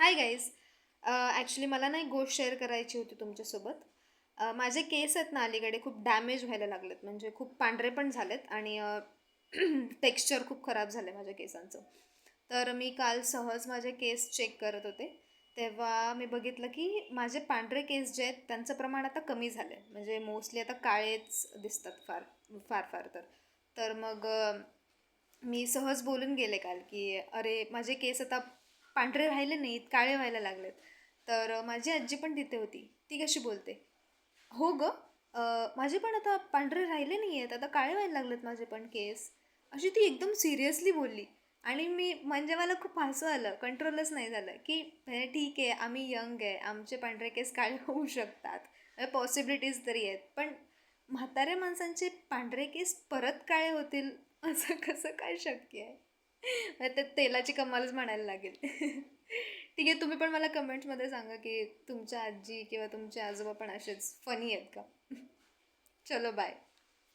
Hi guys. Actually मला ना एक गोष्ट शेअर करायची होती तुमच्यासोबत. माझे केस आहेत ना अलीकडे खूप डॅमेज व्हायला लागलेत, म्हणजे खूप पांढरे पण झालेत आणि टेक्स्चर खूप खराब झालं आहे माझ्या केसांचं. तर मी काल सहज माझे केस चेक करत होते, तेव्हा मी बघितलं की माझे पांढरे केस जे आहेत त्यांचं प्रमाण आता कमी झालं आहे, म्हणजे मोस्टली आता काळेच दिसतात फार फार फार तर. तर मग मी सहज बोलून गेले काल की अरे माझे केस आता पांढरे राहिले नाहीत, काळे व्हायला लागलेत. तर माझी आजी पण तिथे होती. ती कशी बोलते, "हो गं, माझे पण आता पांढरे राहिले नाही आहेत, आता काळे व्हायला लागलेत माझे पण केस." अशी ती एकदम सिरियसली बोलली. आणि मी म्हणजे मला खूप हसू आलं, कंट्रोलच नाही झालं की ठीक आहे, आम्ही यंग आहे, आमचे पांढरे केस काळे होऊ शकतात, पॉसिबिलिटीज तरी आहेत. पण म्हाताऱ्या माणसांचे पांढरे केस परत काळे होतील असं कसं काय शक्य आहे? म्हणजे ते तेलाची कमालच म्हणायला लागेल. ठीक आहे, तुम्ही पण मला कमेंट्समध्ये सांगा की तुमच्या आजी किंवा तुमचे आजोबा पण असेच फनी आहेत का? चलो बाय.